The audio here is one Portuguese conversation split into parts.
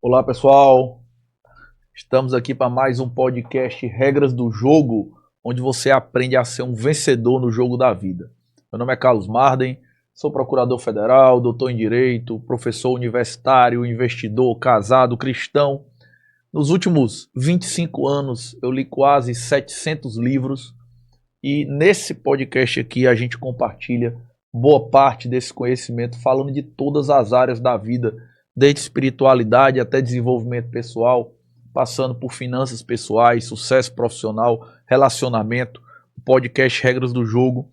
Olá pessoal, estamos aqui para mais um podcast Regras do Jogo, onde você aprende a ser um vencedor no jogo da vida. Meu nome é Carlos Marden, sou procurador federal, doutor em Direito, professor universitário, investidor, casado, cristão. Nos últimos 25 anos eu li quase 700 livros e nesse podcast aqui a gente compartilha boa parte desse conhecimento falando de todas as áreas da vida, desde espiritualidade até desenvolvimento pessoal, passando por finanças pessoais, sucesso profissional, relacionamento. O podcast Regras do Jogo,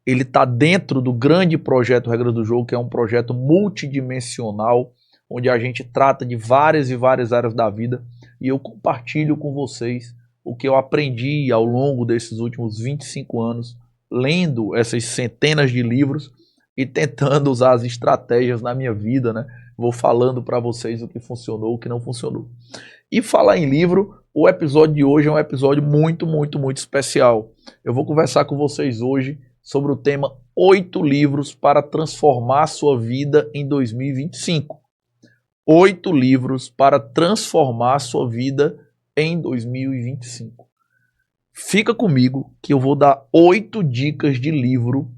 ele está dentro do grande projeto Regras do Jogo, que é um projeto multidimensional, onde a gente trata de várias e várias áreas da vida e eu compartilho com vocês o que eu aprendi ao longo desses últimos 25 anos, lendo essas centenas de livros e tentando usar as estratégias na minha vida, né? Vou falando para vocês o que funcionou, o que não funcionou. E falar em livro, o episódio de hoje é um episódio muito especial. Eu vou conversar com vocês hoje sobre o tema 8 livros para transformar sua vida em 2025. 8 livros para transformar sua vida em 2025. Fica comigo que eu vou dar 8 dicas de livro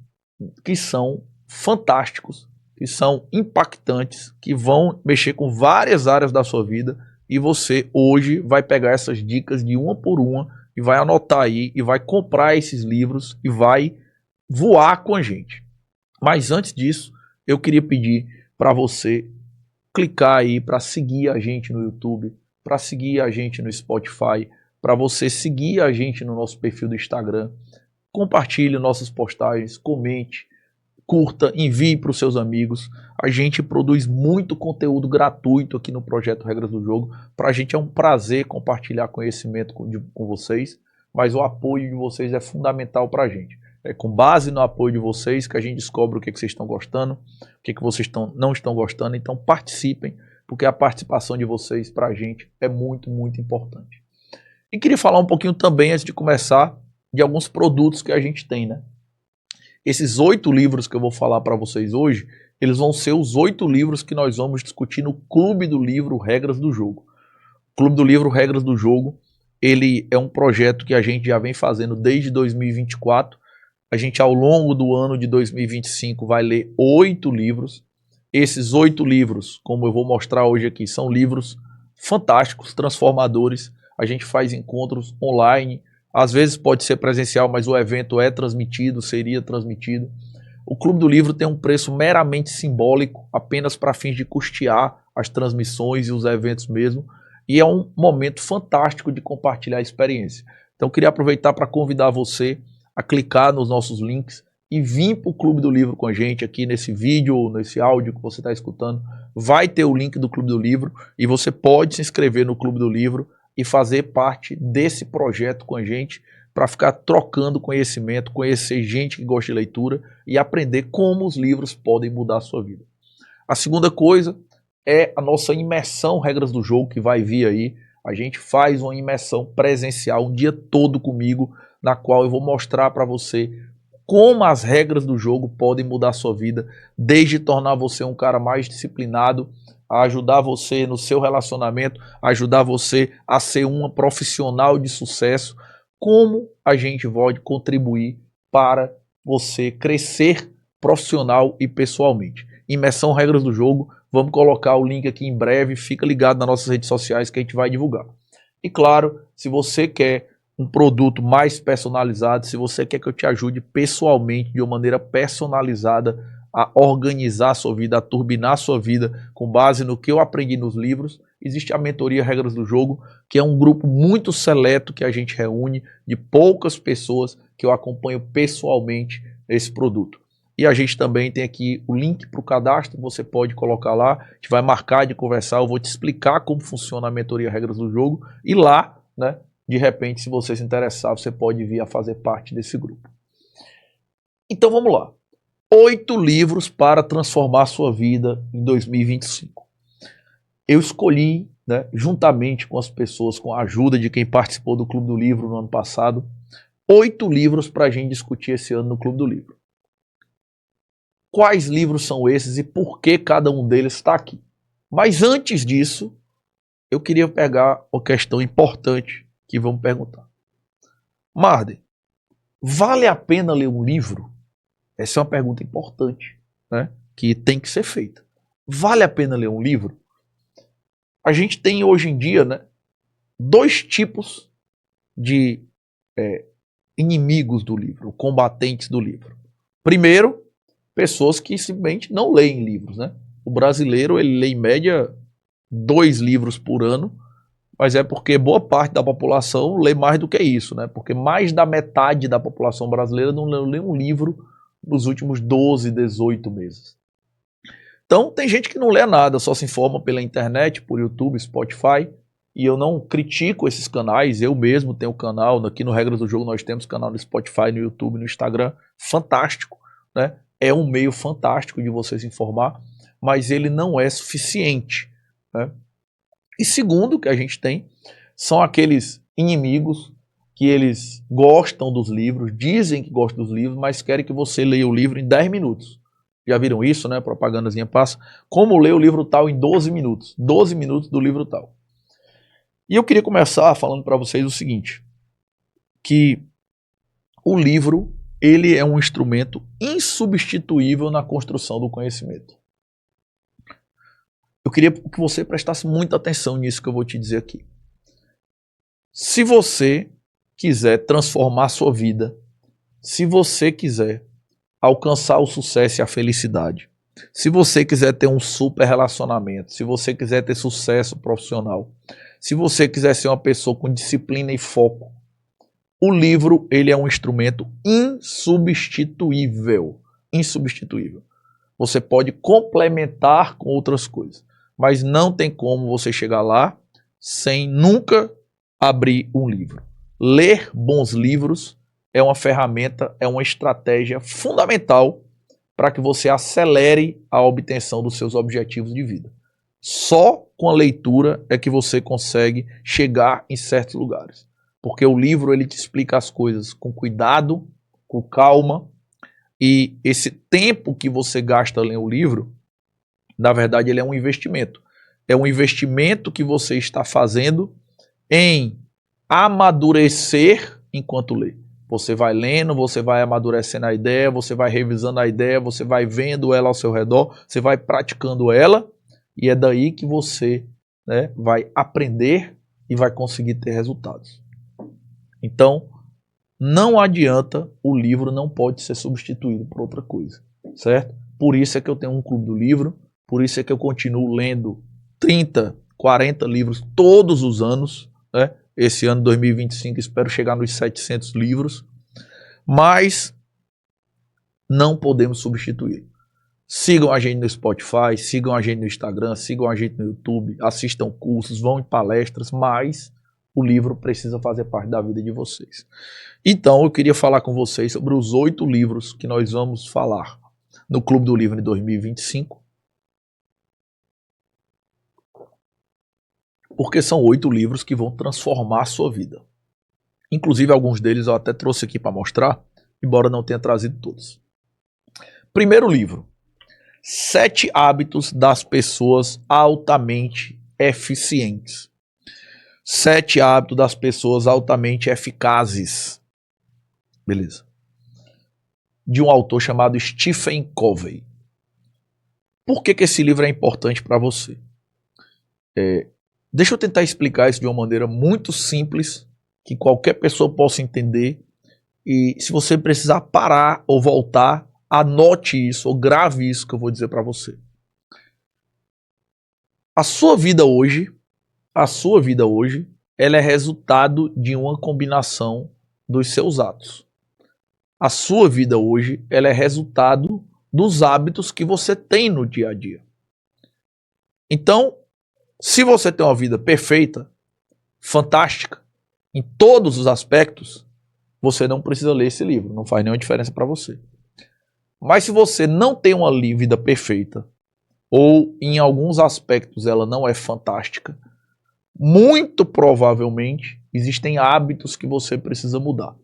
que são fantásticos, que são impactantes, que vão mexer com várias áreas da sua vida e você hoje vai pegar essas dicas de uma por uma e vai anotar aí e vai comprar esses livros e vai voar com a gente. Mas antes disso, eu queria pedir para você clicar aí para seguir a gente no YouTube, para seguir a gente no Spotify, para você seguir a gente no nosso perfil do Instagram. Compartilhe nossas postagens, comente, curta, envie para os seus amigos. A gente produz muito conteúdo gratuito aqui no projeto Regras do Jogo. Para a gente é um prazer compartilhar conhecimento com vocês, mas o apoio de vocês é fundamental para a gente. É com base no apoio de vocês que a gente descobre o que vocês estão gostando, o que vocês não estão gostando. Então participem, porque a participação de vocês para a gente é muito importante. E queria falar um pouquinho também, antes de começar, de alguns produtos que a gente tem, né? Esses 8 livros que eu vou falar para vocês hoje, eles vão ser os 8 livros que nós vamos discutir no Clube do Livro Regras do Jogo. O Clube do Livro Regras do Jogo, ele é um projeto que a gente já vem fazendo desde 2024. A gente, ao longo do ano de 2025, vai ler 8 livros. Esses 8 livros, como eu vou mostrar hoje aqui, são livros fantásticos, transformadores. A gente faz encontros online, às vezes pode ser presencial, mas o evento é transmitido, seria transmitido. O Clube do Livro tem um preço meramente simbólico, apenas para fins de custear as transmissões e os eventos mesmo. E é um momento fantástico de compartilhar a experiência. Então, eu queria aproveitar para convidar você a clicar nos nossos links e vir para o Clube do Livro com a gente aqui nesse vídeo ou nesse áudio que você está escutando. Vai ter o link do Clube do Livro e você pode se inscrever no Clube do Livro e fazer parte desse projeto com a gente para ficar trocando conhecimento, conhecer gente que gosta de leitura e aprender como os livros podem mudar a sua vida. A segunda coisa é a nossa imersão Regras do Jogo que vai vir aí. A gente faz uma imersão presencial um dia todo comigo, na qual eu vou mostrar para você como as regras do jogo podem mudar a sua vida, desde tornar você um cara mais disciplinado, a ajudar você no seu relacionamento, a ajudar você a ser uma profissional de sucesso, como a gente pode contribuir para você crescer profissional e pessoalmente. Imersão Regras do Jogo, vamos colocar o link aqui em breve, fica ligado nas nossas redes sociais que a gente vai divulgar. E claro, se você quer um produto mais personalizado, se você quer que eu te ajude pessoalmente, de uma maneira personalizada, a organizar a sua vida, a turbinar a sua vida com base no que eu aprendi nos livros, existe a mentoria Regras do Jogo, que é um grupo muito seleto que a gente reúne, de poucas pessoas que eu acompanho pessoalmente esse produto. E a gente também tem aqui o link para o cadastro, você pode colocar lá, a gente vai marcar de conversar, eu vou te explicar como funciona a mentoria Regras do Jogo, e lá, né, de repente, se você se interessar, você pode vir a fazer parte desse grupo. Então vamos lá. 8 livros para transformar sua vida em 2025. Eu escolhi, né, juntamente com as pessoas, com a ajuda de quem participou do Clube do Livro no ano passado, 8 livros para a gente discutir esse ano no Clube do Livro. Quais livros são esses e por que cada um deles está aqui? Mas antes disso, eu queria pegar uma questão importante que vão perguntar. Marden, vale a pena ler um livro? Essa é uma pergunta importante, né, que tem que ser feita. Vale a pena ler um livro? A gente tem hoje em dia, né, dois tipos de inimigos do livro, combatentes do livro. Primeiro, pessoas que simplesmente não leem livros, né? O brasileiro, ele lê em média 2 livros por ano, mas é porque boa parte da população lê mais do que isso, né? Porque mais da metade da população brasileira não lê um livro nos últimos 12, 18 meses. Então, tem gente que não lê nada, só se informa pela internet, por YouTube, Spotify, e eu não critico esses canais, eu mesmo tenho canal, aqui no Regras do Jogo nós temos canal no Spotify, no YouTube, no Instagram, fantástico, né? É um meio fantástico de você se informar, mas ele não é suficiente, né? E segundo que a gente tem, são aqueles inimigos que eles gostam dos livros, dizem que gostam dos livros, mas querem que você leia o livro em 10 minutos. Já viram isso, né? Propagandazinha passa. Como ler o livro tal em 12 minutos. 12 minutos do livro tal. E eu queria começar falando para vocês o seguinte, que o livro, ele é um instrumento insubstituível na construção do conhecimento. Eu queria que você prestasse muita atenção nisso que eu vou te dizer aqui. Se você quiser transformar a sua vida, se você quiser alcançar o sucesso e a felicidade, se você quiser ter um super relacionamento, se você quiser ter sucesso profissional, se você quiser ser uma pessoa com disciplina e foco, o livro, ele é um instrumento insubstituível. Insubstituível. Você pode complementar com outras coisas, mas não tem como você chegar lá sem nunca abrir um livro. Ler bons livros é uma ferramenta, é uma estratégia fundamental para que você acelere a obtenção dos seus objetivos de vida. Só com a leitura é que você consegue chegar em certos lugares. Porque o livro, ele te explica as coisas com cuidado, com calma, e esse tempo que você gasta lendo o livro, na verdade, ele é um investimento. É um investimento que você está fazendo em amadurecer enquanto lê. Você vai lendo, você vai amadurecendo a ideia, você vai revisando a ideia, você vai vendo ela ao seu redor, você vai praticando ela, e é daí que você, né, vai aprender e vai conseguir ter resultados. Então, não adianta, o livro não pode ser substituído por outra coisa, certo? Por isso é que eu tenho um clube do livro, por isso é que eu continuo lendo 30, 40 livros todos os anos, né? Esse ano 2025 espero chegar nos 700 livros, mas não podemos substituir. Sigam a gente no Spotify, sigam a gente no Instagram, sigam a gente no YouTube, assistam cursos, vão em palestras, mas o livro precisa fazer parte da vida de vocês. Então, eu queria falar com vocês sobre os 8 livros que nós vamos falar no Clube do Livro em 2025. Porque são 8 livros que vão transformar a sua vida. Inclusive, alguns deles eu até trouxe aqui para mostrar, embora não tenha trazido todos. Primeiro livro, 7 hábitos das pessoas altamente eficientes. 7 hábitos das pessoas altamente eficazes. Beleza. De um autor chamado Stephen Covey. Por que esse livro é importante para você? Deixa eu tentar explicar isso de uma maneira muito simples, que qualquer pessoa possa entender. E se você precisar parar ou voltar, anote isso ou grave isso que eu vou dizer para você. A sua vida hoje, ela é resultado de uma combinação dos seus atos. A sua vida hoje, ela é resultado dos hábitos que você tem no dia a dia. Então, se você tem uma vida perfeita, fantástica, em todos os aspectos, você não precisa ler esse livro, não faz nenhuma diferença para você. Mas se você não tem uma vida perfeita, ou em alguns aspectos ela não é fantástica, muito provavelmente existem hábitos que você precisa mudar.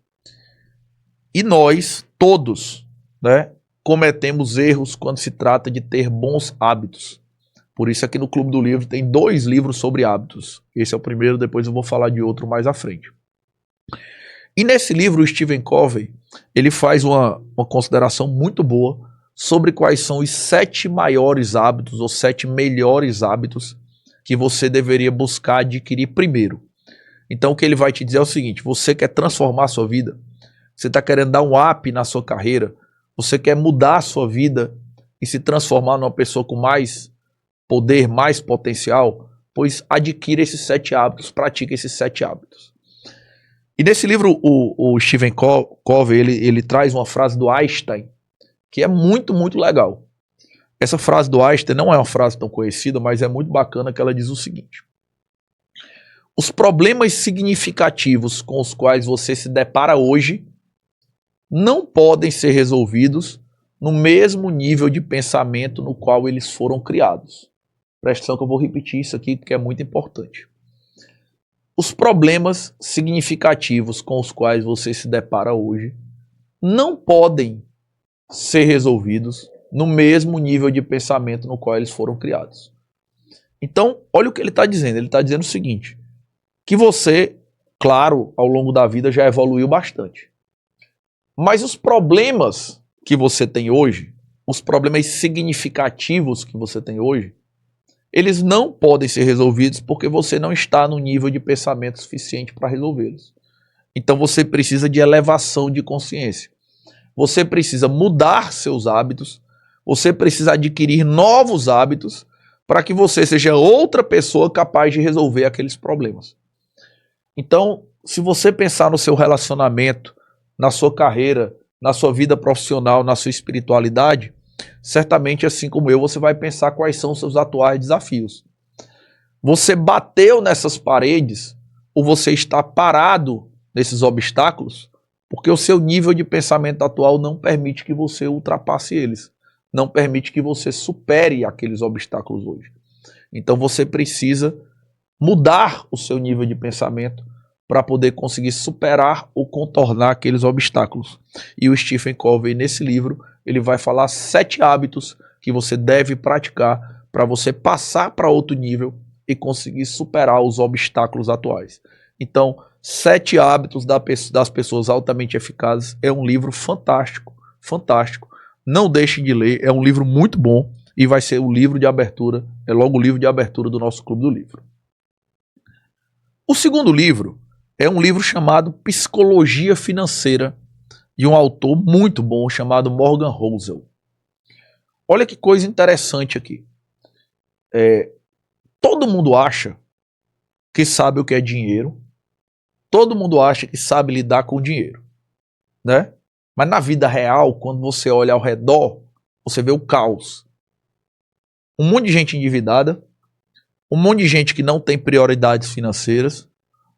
E nós, todos, né, cometemos erros quando se trata de ter bons hábitos. Por isso aqui no Clube do Livro tem 2 livros sobre hábitos. Esse é o primeiro, depois eu vou falar de outro mais à frente. E nesse livro o Stephen Covey, ele faz uma consideração muito boa sobre quais são os 7 maiores hábitos ou 7 melhores hábitos que você deveria buscar adquirir primeiro. Então o que ele vai te dizer é o seguinte: você quer transformar a sua vida, você está querendo dar um up na sua carreira, você quer mudar a sua vida e se transformar numa pessoa com mais poder, mais potencial, pois adquira esses 7 hábitos, pratique esses 7 hábitos. E nesse livro o Stephen Covey, ele traz uma frase do Einstein, que é muito, muito legal. Essa frase do Einstein não é uma frase tão conhecida, mas é muito bacana, que ela diz o seguinte: os problemas significativos com os quais você se depara hoje não podem ser resolvidos no mesmo nível de pensamento no qual eles foram criados. Presta atenção que eu vou repetir isso aqui porque é muito importante. Os problemas significativos com os quais você se depara hoje não podem ser resolvidos no mesmo nível de pensamento no qual eles foram criados. Então, olha o que ele está dizendo. Ele está dizendo o seguinte: que você, claro, ao longo da vida já evoluiu bastante. Mas os problemas que você tem hoje, os problemas significativos que você tem hoje, eles não podem ser resolvidos porque você não está no nível de pensamento suficiente para resolvê-los. Então você precisa de elevação de consciência. Você precisa mudar seus hábitos, você precisa adquirir novos hábitos para que você seja outra pessoa capaz de resolver aqueles problemas. Então, se você pensar no seu relacionamento, na sua carreira, na sua vida profissional, na sua espiritualidade, certamente, assim como eu, você vai pensar quais são os seus atuais desafios. Você bateu nessas paredes ou você está parado nesses obstáculos porque o seu nível de pensamento atual não permite que você ultrapasse eles, não permite que você supere aqueles obstáculos hoje. Então você precisa mudar o seu nível de pensamento para poder conseguir superar ou contornar aqueles obstáculos. E o Stephen Covey, nesse livro, ele vai falar 7 hábitos que você deve praticar para você passar para outro nível e conseguir superar os obstáculos atuais. Então, 7 hábitos das pessoas altamente eficazes é um livro fantástico, fantástico. Não deixem de ler, é um livro muito bom e vai ser o livro de abertura, é logo o livro de abertura do nosso Clube do Livro. O segundo livro é um livro chamado Psicologia Financeira, de um autor muito bom chamado Morgan Housel. Olha que coisa interessante aqui. Todo mundo acha que sabe o que é dinheiro, todo mundo acha que sabe lidar com dinheiro, né? Mas na vida real, quando você olha ao redor, você vê o caos. Um monte de gente endividada, um monte de gente que não tem prioridades financeiras,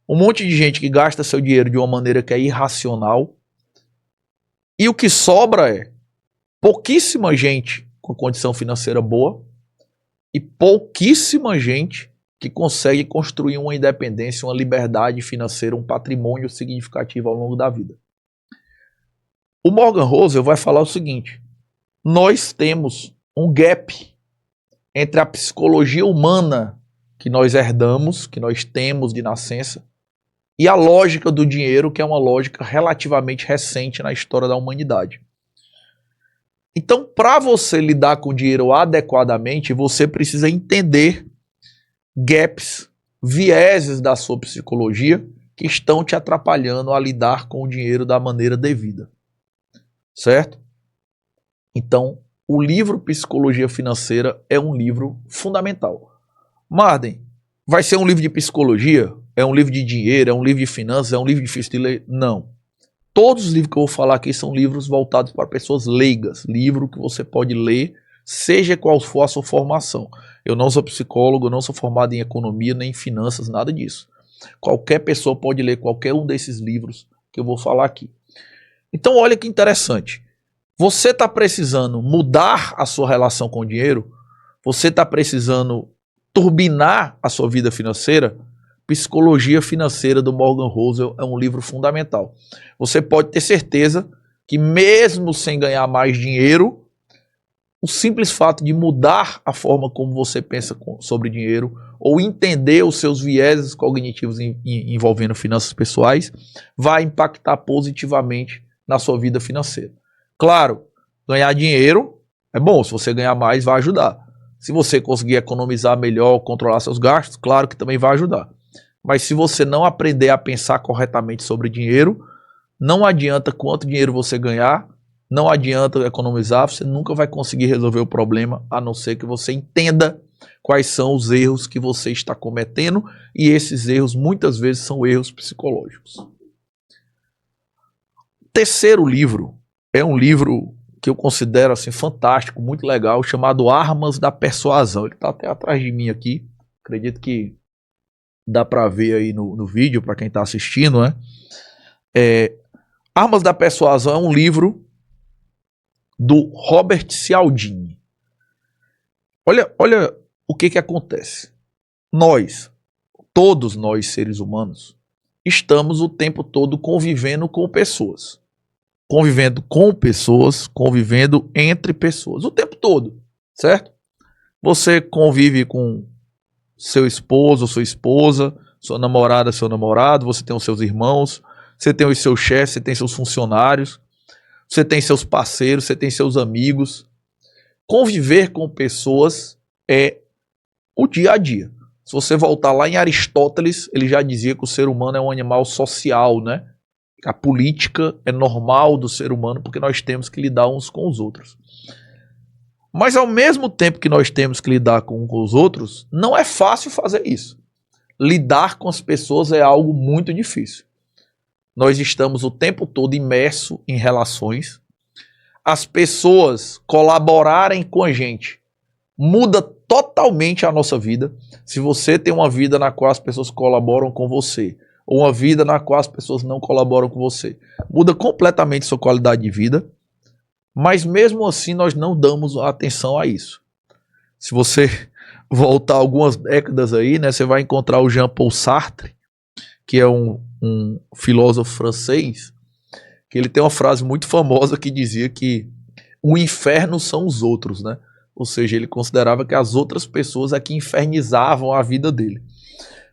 um monte de gente que gasta seu dinheiro de uma maneira que é irracional. E o que sobra é pouquíssima gente com condição financeira boa e pouquíssima gente que consegue construir uma independência, uma liberdade financeira, um patrimônio significativo ao longo da vida. O Morgan Housel vai falar o seguinte: nós temos um gap entre a psicologia humana que nós herdamos, que nós temos de nascença, e a lógica do dinheiro, que é uma lógica relativamente recente na história da humanidade. Então, para você lidar com o dinheiro adequadamente, você precisa entender gaps, vieses da sua psicologia que estão te atrapalhando a lidar com o dinheiro da maneira devida. Certo? Então, o livro Psicologia Financeira é um livro fundamental. Marden, vai ser um livro de psicologia? É um livro de dinheiro? É um livro de finanças? É um livro difícil de ler? Não. Todos os livros que eu vou falar aqui são livros voltados para pessoas leigas. Livro que você pode ler, seja qual for a sua formação. Eu não sou psicólogo, eu não sou formado em economia, nem em finanças, nada disso. Qualquer pessoa pode ler qualquer um desses livros que eu vou falar aqui. Então olha que interessante. Você está precisando mudar a sua relação com o dinheiro? Você está precisando turbinar a sua vida financeira? Psicologia Financeira do Morgan Housel é um livro fundamental. Você pode ter certeza que mesmo sem ganhar mais dinheiro, o simples fato de mudar a forma como você pensa sobre dinheiro ou entender os seus vieses cognitivos envolvendo finanças pessoais vai impactar positivamente na sua vida financeira. Claro, ganhar dinheiro é bom, se você ganhar mais vai ajudar. Se você conseguir economizar melhor, controlar seus gastos, claro que também vai ajudar. Mas se você não aprender a pensar corretamente sobre dinheiro, não adianta quanto dinheiro você ganhar, não adianta economizar, você nunca vai conseguir resolver o problema, a não ser que você entenda quais são os erros que você está cometendo, e esses erros muitas vezes são erros psicológicos. O terceiro livro é um livro que eu considero assim fantástico, muito legal, chamado Armas da Persuasão. Ele está até atrás de mim aqui, acredito que dá para ver aí no vídeo, para quem está assistindo, né? Armas da Persuasão é um livro do Robert Cialdini. Olha o que acontece. Todos nós seres humanos, estamos o tempo todo convivendo com pessoas. Convivendo entre pessoas, o tempo todo, certo? Você convive com seu esposo, sua esposa, sua namorada, seu namorado, você tem os seus irmãos, você tem os seus chefes, você tem seus funcionários, você tem seus parceiros, você tem seus amigos. Conviver com pessoas é o dia a dia. Se você voltar lá em Aristóteles, ele já dizia que o ser humano é um animal social, né? A política é normal do ser humano porque nós temos que lidar uns com os outros. Mas ao mesmo tempo que nós temos que lidar com uns com os outros, não é fácil fazer isso. Lidar com as pessoas é algo muito difícil. Nós estamos o tempo todo imersos em relações. As pessoas colaborarem com a gente muda totalmente a nossa vida. Se você tem uma vida na qual as pessoas colaboram com você, ou uma vida na qual as pessoas não colaboram com você, muda completamente sua qualidade de vida. Mas mesmo assim nós não damos atenção a isso. Se você voltar algumas décadas aí, né, você vai encontrar o Jean-Paul Sartre, que é um filósofo francês, que ele tem uma frase muito famosa que dizia que o inferno são os outros, né? Ou seja, ele considerava que as outras pessoas é que infernizavam a vida dele.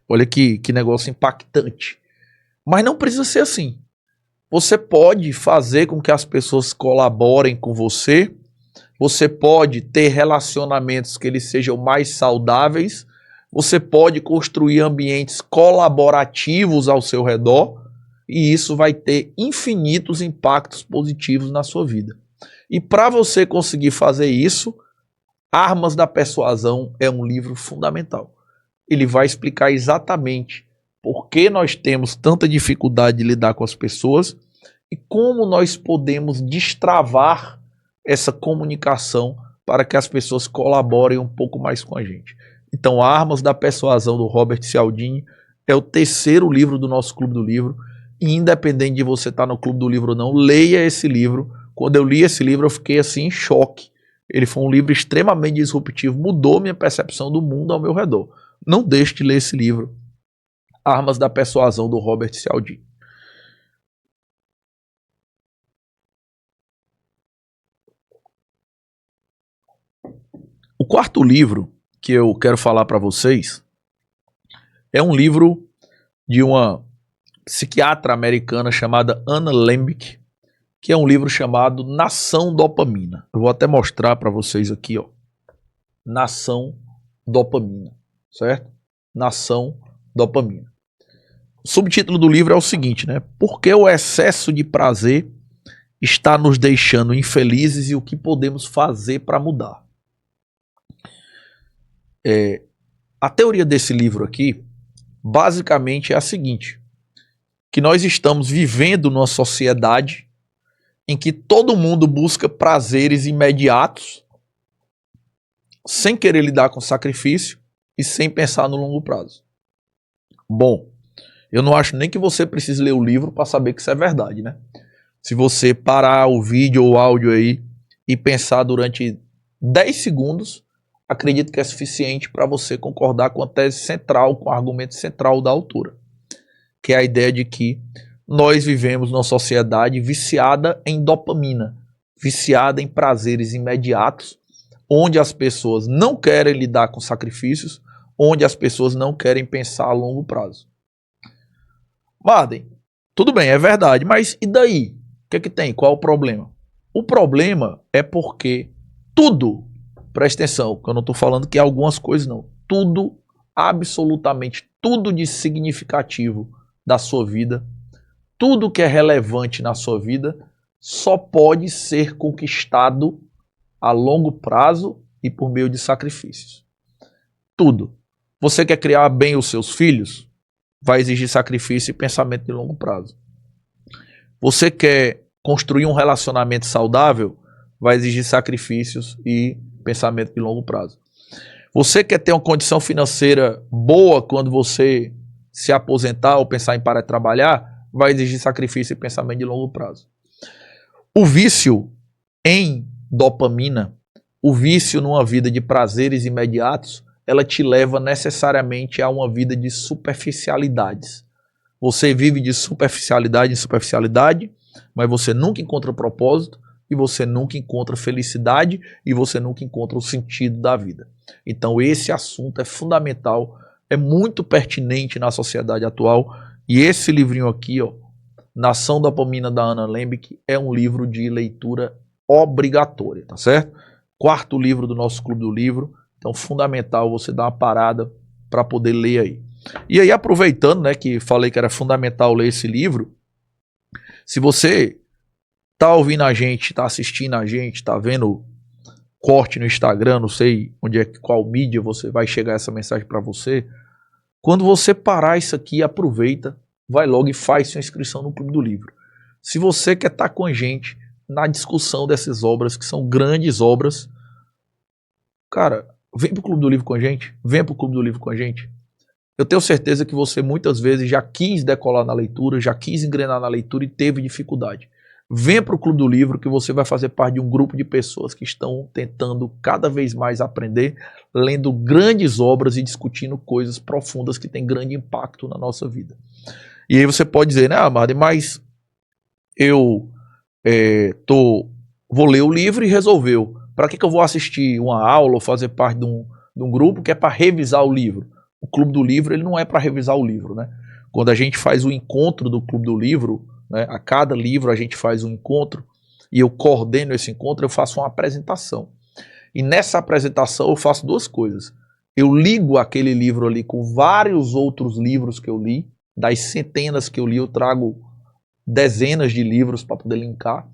Olha que negócio impactante. Mas não precisa ser assim. Você pode fazer com que as pessoas colaborem com você. Você pode ter relacionamentos que eles sejam mais saudáveis. Você pode construir ambientes colaborativos ao seu redor. E isso vai ter infinitos impactos positivos na sua vida. E para você conseguir fazer isso, Armas da Persuasão é um livro fundamental. Ele vai explicar exatamente por que nós temos tanta dificuldade de lidar com as pessoas e como nós podemos destravar essa comunicação para que as pessoas colaborem um pouco mais com a gente. Então, Armas da Persuasão, do Robert Cialdini, é o terceiro livro do nosso Clube do Livro. E independente de você estar no Clube do Livro ou não, leia esse livro. Quando eu li esse livro, eu fiquei assim em choque. Ele foi um livro extremamente disruptivo, mudou minha percepção do mundo ao meu redor. Não deixe de ler esse livro, Armas da Persuasão, do Robert Cialdini. O quarto livro que eu quero falar para vocês é um livro de uma psiquiatra americana chamada Anna Lembke, que é um livro chamado Nação Dopamina. Eu vou até mostrar para vocês aqui, ó. Nação Dopamina, certo? Nação Dopamina. O subtítulo do livro é o seguinte, né? Por que o excesso de prazer está nos deixando infelizes e o que podemos fazer para mudar? A teoria desse livro aqui, basicamente é a seguinte, que nós estamos vivendo numa sociedade em que todo mundo busca prazeres imediatos, sem querer lidar com sacrifício e sem pensar no longo prazo. Bom, eu não acho nem que você precise ler o livro para saber que isso é verdade, né? Se você parar o vídeo ou o áudio aí e pensar durante 10 segundos, acredito que é suficiente para você concordar com a tese central, com o argumento central da autora, que é a ideia de que nós vivemos numa sociedade viciada em dopamina, viciada em prazeres imediatos, onde as pessoas não querem lidar com sacrifícios, onde as pessoas não querem pensar a longo prazo. Marden, tudo bem, é verdade, mas e daí? O que é que tem? Qual é o problema? O problema é porque tudo, presta atenção, que eu não estou falando que algumas coisas não, tudo, absolutamente tudo de significativo da sua vida, tudo que é relevante na sua vida, só pode ser conquistado a longo prazo e por meio de sacrifícios. Tudo. Você quer criar bem os seus filhos? Vai exigir sacrifício e pensamento de longo prazo. Você quer construir um relacionamento saudável? Vai exigir sacrifícios e pensamento de longo prazo. Você quer ter uma condição financeira boa quando você se aposentar ou pensar em parar de trabalhar? Vai exigir sacrifício e pensamento de longo prazo. O vício em dopamina, o vício numa vida de prazeres imediatos, ela te leva necessariamente a uma vida de superficialidades. Você vive de superficialidade em superficialidade, mas você nunca encontra propósito, e você nunca encontra felicidade, e você nunca encontra o sentido da vida. Então esse assunto é fundamental, é muito pertinente na sociedade atual, e esse livrinho aqui, ó, Nação Dopamina, da Anna Lembke, é um livro de leitura obrigatória, tá certo? 4º livro do nosso Clube do Livro, então fundamental você dar uma parada para poder ler aí. E aí, aproveitando, né, que falei que era fundamental ler esse livro, se você tá ouvindo a gente, tá assistindo a gente, tá vendo corte no Instagram, não sei onde é, qual mídia você vai chegar essa mensagem para você, quando você parar isso aqui, aproveita, vai logo e faz sua inscrição no Clube do Livro. Se você quer estar com a gente na discussão dessas obras, que são grandes obras, cara, vem pro Clube do Livro com a gente, vem pro Clube do Livro com a gente. Eu tenho certeza que você muitas vezes já quis decolar na leitura, já quis engrenar na leitura e teve dificuldade. Venha para o Clube do Livro, que você vai fazer parte de um grupo de pessoas que estão tentando cada vez mais aprender, lendo grandes obras e discutindo coisas profundas que têm grande impacto na nossa vida. E aí você pode dizer, né, Amado, mas eu vou ler o livro e resolveu. Para que eu vou assistir uma aula ou fazer parte de um grupo que é para revisar o livro? O Clube do Livro ele não é para revisar o livro, né? Quando a gente faz o encontro do Clube do Livro, né, a cada livro a gente faz um encontro e eu coordeno esse encontro, eu faço uma apresentação. E nessa apresentação eu faço 2 coisas. Eu ligo aquele livro ali com vários outros livros que eu li, das centenas que eu li, eu trago dezenas de livros para poder linkar,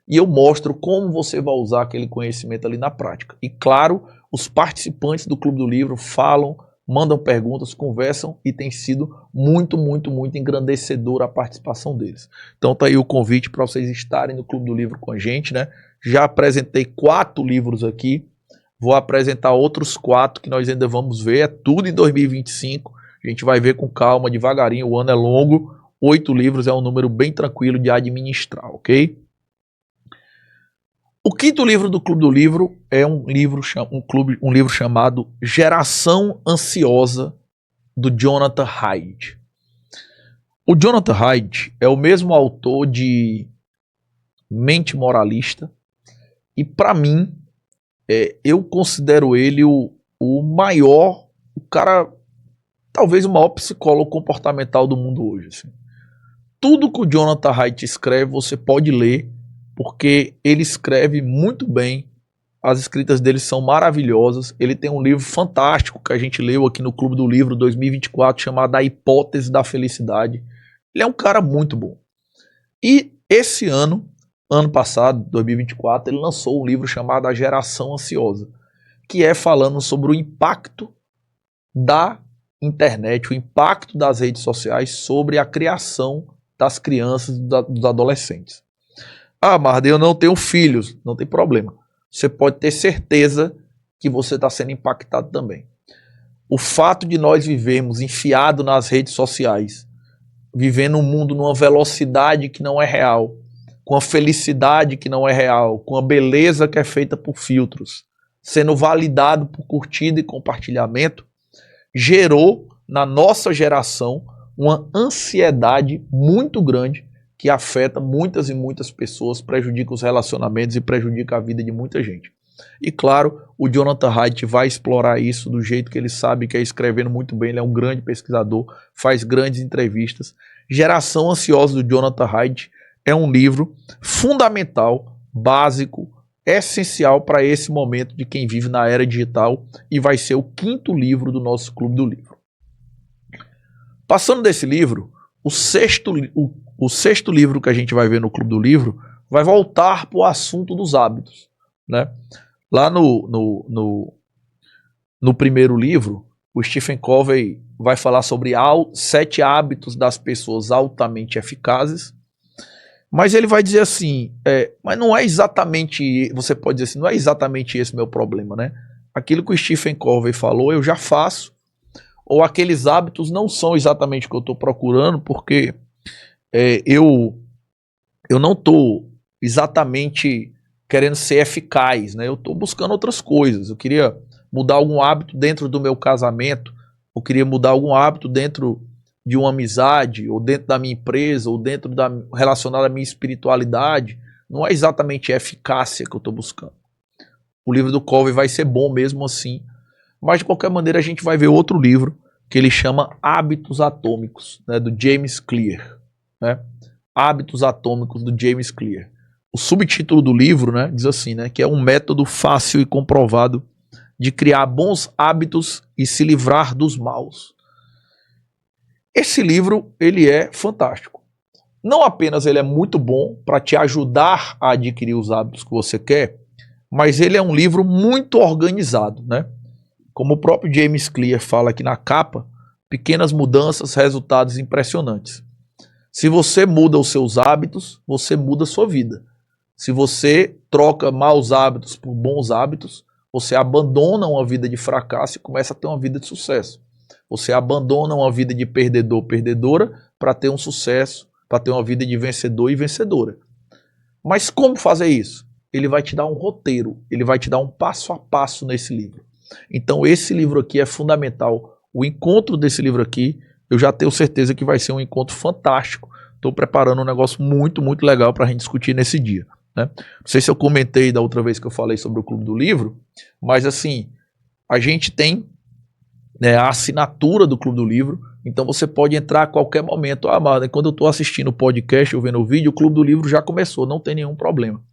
e eu mostro como você vai usar aquele conhecimento ali na prática. E claro, os participantes do Clube do Livro falam, mandam perguntas, conversam e tem sido muito, muito, muito engrandecedora a participação deles. Então tá aí o convite para vocês estarem no Clube do Livro com a gente, né? Já apresentei 4 livros aqui, vou apresentar outros 4 que nós ainda vamos ver, é tudo em 2025, a gente vai ver com calma, devagarinho, o ano é longo, 8 livros é um número bem tranquilo de administrar, ok? O 5º livro do Clube do Livro é um livro chamado Geração Ansiosa, do Jonathan Haidt. O Jonathan Haidt é o mesmo autor de Mente Moralista e, para mim, eu considero ele o maior, o cara, talvez o maior psicólogo comportamental do mundo hoje. Assim. Tudo que o Jonathan Haidt escreve você pode ler, porque ele escreve muito bem, as escritas dele são maravilhosas, ele tem um livro fantástico que a gente leu aqui no Clube do Livro 2024, chamado A Hipótese da Felicidade. Ele é um cara muito bom. E esse ano passado, 2024, ele lançou um livro chamado A Geração Ansiosa, que é falando sobre o impacto da internet, o impacto das redes sociais sobre a criação das crianças e dos adolescentes. Ah, Marden, eu não tenho filhos. Não tem problema. Você pode ter certeza que você está sendo impactado também. O fato de nós vivermos enfiado nas redes sociais, vivendo um mundo numa velocidade que não é real, com a felicidade que não é real, com a beleza que é feita por filtros, sendo validado por curtida e compartilhamento, gerou na nossa geração uma ansiedade muito grande que afeta muitas e muitas pessoas, prejudica os relacionamentos e prejudica a vida de muita gente. E claro, o Jonathan Haidt vai explorar isso do jeito que ele sabe, que é escrevendo muito bem. Ele é um grande pesquisador, faz grandes entrevistas. Geração Ansiosa do Jonathan Haidt é um livro fundamental, básico, essencial para esse momento de quem vive na era digital, e vai ser o 5º livro do nosso Clube do Livro. Passando desse livro, o sexto livro que a gente vai ver no Clube do Livro vai voltar para o assunto dos hábitos, né? Lá no primeiro livro, o Stephen Covey vai falar sobre 7 hábitos das pessoas altamente eficazes, mas ele vai dizer assim, mas não é exatamente, você pode dizer assim, não é exatamente esse meu problema, né? Aquilo que o Stephen Covey falou, eu já faço, ou aqueles hábitos não são exatamente o que eu estou procurando, porque eu não estou exatamente querendo ser eficaz, né? Eu estou buscando outras coisas. Eu queria mudar algum hábito dentro do meu casamento, eu queria mudar algum hábito dentro de uma amizade, ou dentro da minha empresa, ou dentro relacionado à minha espiritualidade. Não é exatamente a eficácia que eu estou buscando. O livro do Covey vai ser bom mesmo assim, mas de qualquer maneira a gente vai ver outro livro que ele chama Hábitos Atômicos, né, do James Clear, né? Hábitos Atômicos do James Clear. O subtítulo do livro, né, diz assim, né, que é um método fácil e comprovado de criar bons hábitos e se livrar dos maus. Esse livro, ele é fantástico. Não apenas ele é muito bom para te ajudar a adquirir os hábitos que você quer, mas ele é um livro muito organizado, né? Como o próprio James Clear fala aqui na capa, pequenas mudanças, resultados impressionantes. Se você muda os seus hábitos, você muda a sua vida. Se você troca maus hábitos por bons hábitos, você abandona uma vida de fracasso e começa a ter uma vida de sucesso. Você abandona uma vida de perdedor, perdedora, para ter um sucesso, para ter uma vida de vencedor e vencedora. Mas como fazer isso? Ele vai te dar um roteiro, ele vai te dar um passo a passo nesse livro. Então esse livro aqui é fundamental. O encontro desse livro aqui, eu já tenho certeza que vai ser um encontro fantástico. Estou preparando um negócio muito, muito legal para a gente discutir nesse dia, né? Não sei se eu comentei da outra vez que eu falei sobre o Clube do Livro, mas assim, a gente tem, né, a assinatura do Clube do Livro, então você pode entrar a qualquer momento. Mas quando eu estou assistindo o podcast ou vendo o vídeo, o Clube do Livro já começou, não tem nenhum problema.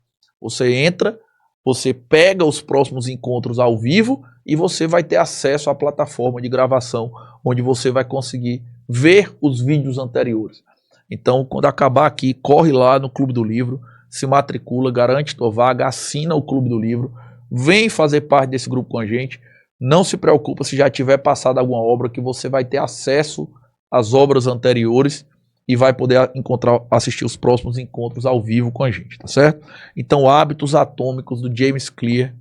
Você entra, você pega os próximos encontros ao vivo e você vai ter acesso à plataforma de gravação, onde você vai conseguir ver os vídeos anteriores. Então, quando acabar aqui, corre lá no Clube do Livro, se matricula, garante tua vaga, assina o Clube do Livro, vem fazer parte desse grupo com a gente. Não se preocupa se já tiver passado alguma obra, que você vai ter acesso às obras anteriores e vai poder assistir os próximos encontros ao vivo com a gente, tá certo? Então, Hábitos Atômicos, do James Clear,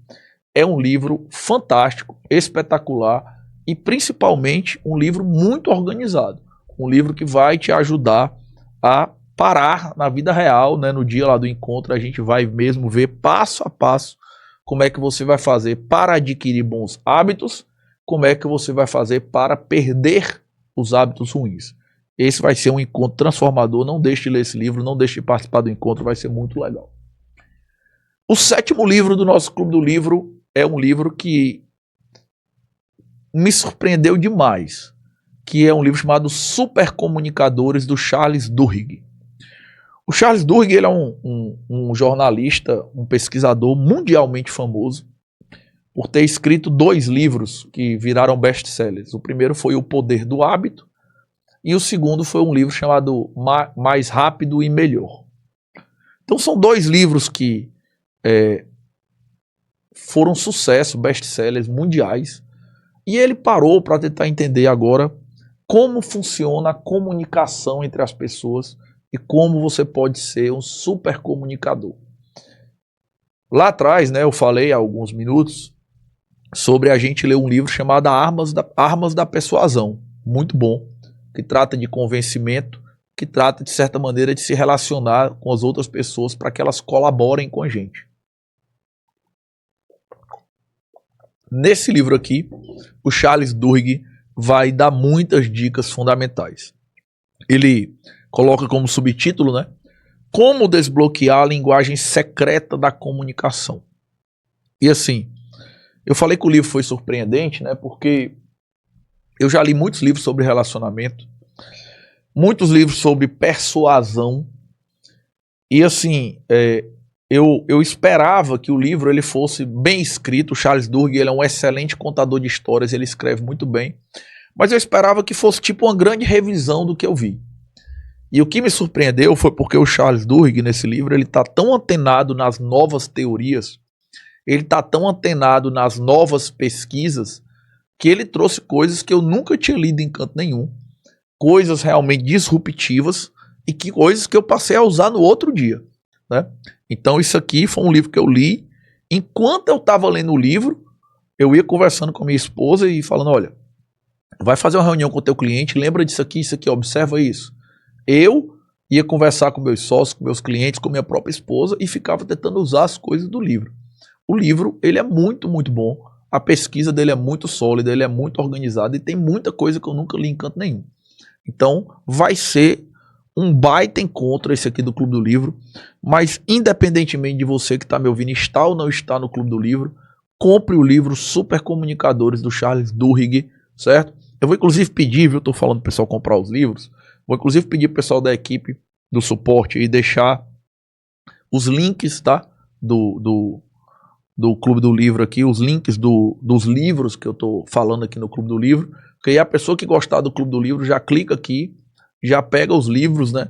é um livro fantástico, espetacular e principalmente um livro muito organizado. Um livro que vai te ajudar a parar na vida real, né? No dia lá do encontro a gente vai mesmo ver passo a passo como é que você vai fazer para adquirir bons hábitos, como é que você vai fazer para perder os hábitos ruins. Esse vai ser um encontro transformador. Não deixe de ler esse livro, não deixe de participar do encontro, vai ser muito legal. O 7º livro do nosso Clube do Livro é um livro que me surpreendeu demais, que é um livro chamado Supercomunicadores, do Charles Duhigg. O Charles Duhigg, ele é um jornalista, um pesquisador mundialmente famoso por ter escrito 2 livros que viraram best-sellers. O primeiro foi O Poder do Hábito e o segundo foi um livro chamado Mais Rápido e Melhor. Então são 2 livros que foram sucesso, best-sellers mundiais, e ele parou para tentar entender agora como funciona a comunicação entre as pessoas e como você pode ser um super comunicador. Lá atrás, né, eu falei há alguns minutos sobre a gente ler um livro chamado Armas da Persuasão, muito bom, que trata de convencimento, que trata de certa maneira de se relacionar com as outras pessoas para que elas colaborem com a gente. Nesse livro aqui, o Charles Duhigg vai dar muitas dicas fundamentais. Ele coloca como subtítulo, né, Como desbloquear a linguagem secreta da comunicação. E assim, eu falei que o livro foi surpreendente, né? Porque eu já li muitos livros sobre relacionamento, muitos livros sobre persuasão. E assim, eu esperava que o livro ele fosse bem escrito. O Charles Duhigg ele é um excelente contador de histórias, ele escreve muito bem. Mas eu esperava que fosse tipo uma grande revisão do que eu vi. E o que me surpreendeu foi porque o Charles Duhigg, nesse livro, ele está tão antenado nas novas teorias, ele está tão antenado nas novas pesquisas, que ele trouxe coisas que eu nunca tinha lido em canto nenhum, coisas realmente disruptivas, e que coisas que eu passei a usar no outro dia, né? Então isso aqui foi um livro que eu li. Enquanto eu estava lendo o livro, eu ia conversando com a minha esposa e falando, olha, vai fazer uma reunião com o teu cliente, lembra disso aqui, observa isso. Eu ia conversar com meus sócios, com meus clientes, com minha própria esposa e ficava tentando usar as coisas do livro. O livro, ele é muito, muito bom. A pesquisa dele é muito sólida, ele é muito organizado e tem muita coisa que eu nunca li em canto nenhum. Então, vai ser um baita encontro esse aqui do Clube do Livro, mas independentemente de você que está me ouvindo estar ou não estar no Clube do Livro, compre o livro Super Comunicadores do Charles Duhigg, certo? Eu vou inclusive pedir, viu, estou falando para o pessoal comprar os livros, vou inclusive pedir para o pessoal da equipe do suporte e deixar os links, tá, do Clube do Livro aqui, os links dos livros que eu estou falando aqui no Clube do Livro, porque aí a pessoa que gostar do Clube do Livro já clica aqui, já pega os livros, né?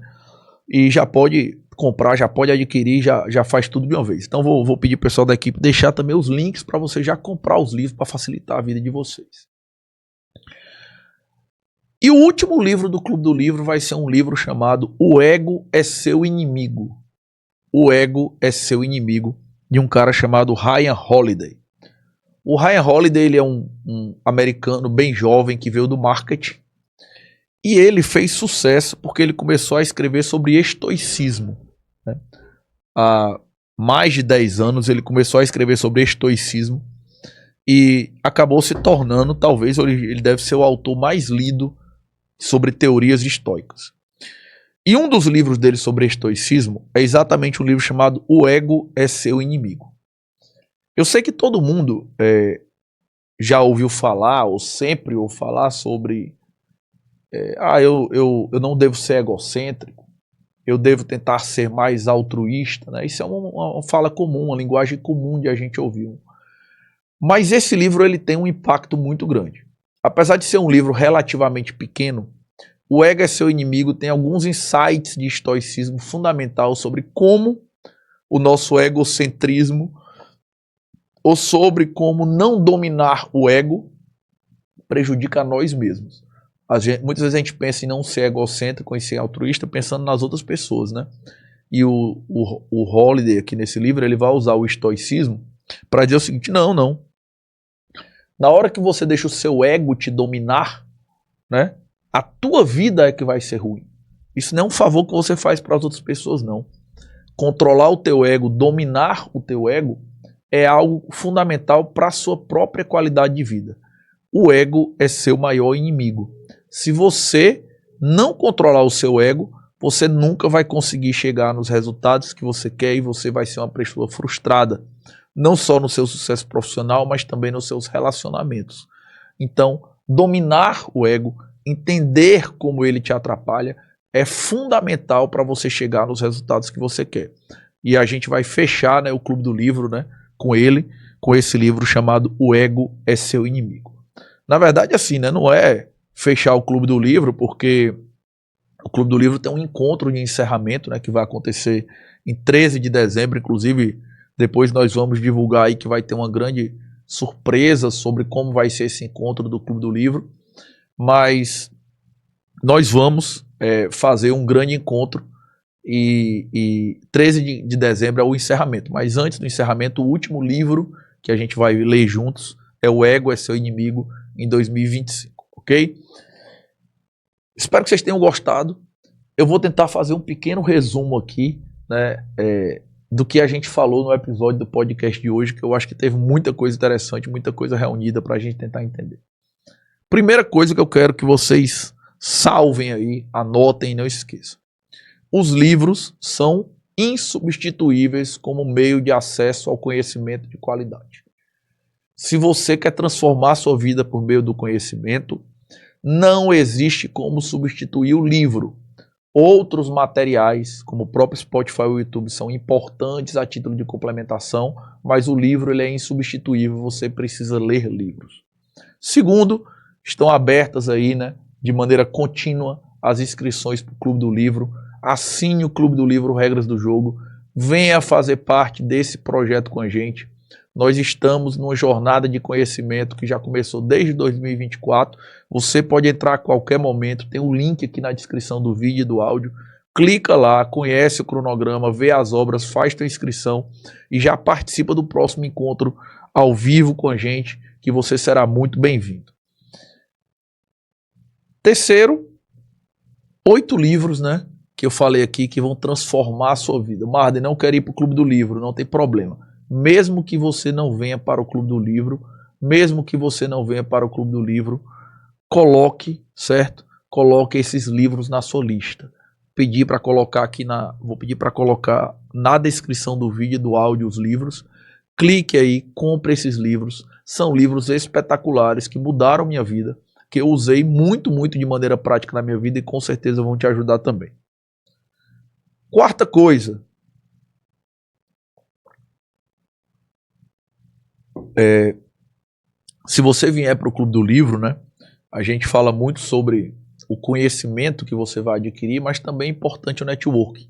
E já pode comprar, já pode adquirir, já faz tudo de uma vez. Então vou pedir pro pessoal da equipe deixar também os links para você já comprar os livros para facilitar a vida de vocês. E o último livro do Clube do Livro vai ser um livro chamado O Ego é Seu Inimigo. O Ego é Seu Inimigo, de um cara chamado Ryan Holiday. O Ryan Holiday ele é um americano bem jovem que veio do marketing. E ele fez sucesso porque ele começou a escrever sobre estoicismo, né? Há mais de 10 anos ele começou a escrever sobre estoicismo e acabou se tornando, talvez, ele deve ser o autor mais lido sobre teorias estoicas. E um dos livros dele sobre estoicismo é exatamente um livro chamado O Ego é Seu Inimigo. Eu sei que todo mundo já ouviu falar ou sempre ouviu falar sobre eu não devo ser egocêntrico, eu devo tentar ser mais altruísta, né? Isso é uma fala comum, uma linguagem comum de a gente ouvir. Mas esse livro ele tem um impacto muito grande. Apesar de ser um livro relativamente pequeno, O Ego é Seu Inimigo tem alguns insights de estoicismo fundamental sobre como o nosso egocentrismo, ou sobre como não dominar o ego, prejudica a nós mesmos. Muitas vezes a gente pensa em não ser egocêntrico, em ser altruísta, pensando nas outras pessoas, né? E o Holiday, aqui nesse livro, ele vai usar o estoicismo para dizer o seguinte, não. Na hora que você deixa o seu ego te dominar, né? A tua vida é que vai ser ruim. Isso não é um favor que você faz para as outras pessoas, não. Controlar o teu ego, dominar o teu ego, é algo fundamental para a sua própria qualidade de vida. O ego é seu maior inimigo. Se você não controlar o seu ego, você nunca vai conseguir chegar nos resultados que você quer e você vai ser uma pessoa frustrada. Não só no seu sucesso profissional, mas também nos seus relacionamentos. Então, dominar o ego, entender como ele te atrapalha, é fundamental para você chegar nos resultados que você quer. E a gente vai fechar, né, o Clube do Livro, né, com esse livro chamado O Ego é Seu Inimigo. Na verdade, assim, né, não é fechar o Clube do Livro, porque o Clube do Livro tem um encontro de encerramento, né, que vai acontecer em 13 de dezembro, inclusive depois nós vamos divulgar aí que vai ter uma grande surpresa sobre como vai ser esse encontro do Clube do Livro, mas nós vamos fazer um grande encontro e 13 de dezembro é o encerramento, mas antes do encerramento, o último livro que a gente vai ler juntos é O Ego é Seu Inimigo, em 2025, ok? Espero que vocês tenham gostado. Eu vou tentar fazer um pequeno resumo aqui, né, do que a gente falou no episódio do podcast de hoje, que eu acho que teve muita coisa interessante, muita coisa reunida para a gente tentar entender. Primeira coisa que eu quero que vocês salvem aí, anotem e não esqueçam. Os livros são insubstituíveis como meio de acesso ao conhecimento de qualidade. Se você quer transformar a sua vida por meio do conhecimento, não existe como substituir o livro. Outros materiais, como o próprio Spotify e o YouTube, são importantes a título de complementação, mas o livro ele é insubstituível, você precisa ler livros. Segundo, estão abertas aí, né, de maneira contínua as inscrições para o Clube do Livro. Assine o Clube do Livro Regras do Jogo, venha fazer parte desse projeto com a gente. Nós estamos numa jornada de conhecimento que já começou desde 2024. Você pode entrar a qualquer momento, tem um link aqui na descrição do vídeo e do áudio. Clica lá, conhece o cronograma, vê as obras, faz sua inscrição e já participa do próximo encontro ao vivo com a gente, que você será muito bem-vindo. Terceiro, 8 livros, né, que eu falei aqui que vão transformar a sua vida. Marden, não quero ir para o Clube do Livro, não tem problema. Mesmo que você não venha para o Clube do Livro, coloque, certo? Coloque esses livros na sua lista. Vou pedir para colocar na descrição do vídeo e do áudio os livros. Clique aí, compre esses livros. São livros espetaculares que mudaram minha vida, que eu usei muito de maneira prática na minha vida e com certeza vão te ajudar também. Quarta coisa. Se você vier para o Clube do Livro, né, a gente fala muito sobre o conhecimento que você vai adquirir, mas também é importante o networking.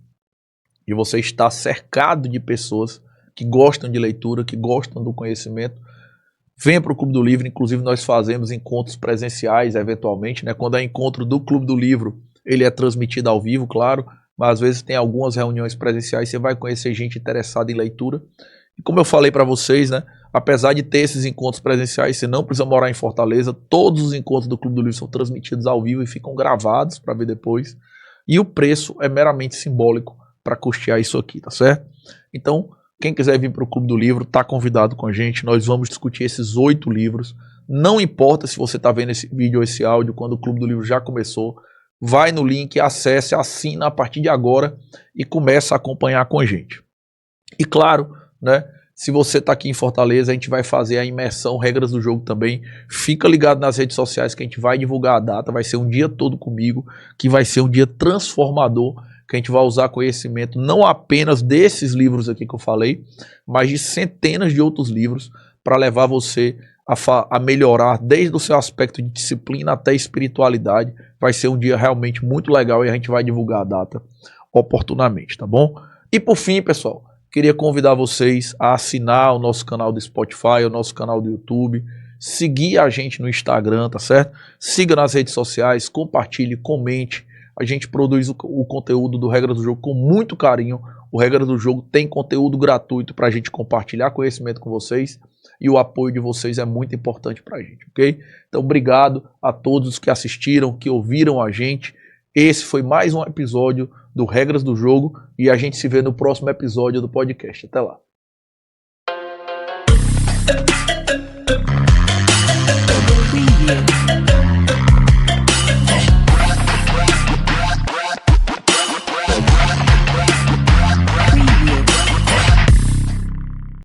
E você está cercado de pessoas que gostam de leitura, que gostam do conhecimento. Venha para o Clube do Livro, inclusive nós fazemos encontros presenciais eventualmente, né? Quando é encontro do Clube do Livro, ele é transmitido ao vivo, claro, mas às vezes tem algumas reuniões presenciais, você vai conhecer gente interessada em leitura. E como eu falei para vocês, né, apesar de ter esses encontros presenciais, você não precisa morar em Fortaleza, todos os encontros do Clube do Livro são transmitidos ao vivo e ficam gravados para ver depois. E o preço é meramente simbólico para custear isso aqui, tá certo? Então, quem quiser vir para o Clube do Livro, está convidado com a gente. Nós vamos discutir esses 8 livros. Não importa se você está vendo esse vídeo ou esse áudio, quando o Clube do Livro já começou, vai no link, acesse, assina a partir de agora e começa a acompanhar com a gente. E claro, né, se você está aqui em Fortaleza, a gente vai fazer a imersão Regras do Jogo também. Fica ligado nas redes sociais que a gente vai divulgar a data. Vai ser um dia todo comigo, que vai ser um dia transformador, que a gente vai usar conhecimento não apenas desses livros aqui que eu falei, mas de centenas de outros livros para levar você a melhorar desde o seu aspecto de disciplina até espiritualidade. Vai ser um dia realmente muito legal e a gente vai divulgar a data oportunamente, tá bom? E por fim, pessoal, queria convidar vocês a assinar o nosso canal do Spotify, o nosso canal do YouTube, seguir a gente no Instagram, tá certo? Siga nas redes sociais, compartilhe, comente. A gente produz o conteúdo do Regras do Jogo com muito carinho. O Regras do Jogo tem conteúdo gratuito para a gente compartilhar conhecimento com vocês e o apoio de vocês é muito importante para a gente, ok? Então, obrigado a todos que assistiram, que ouviram a gente. Esse foi mais um episódio do Regras do Jogo e a gente se vê no próximo episódio do podcast. Até lá.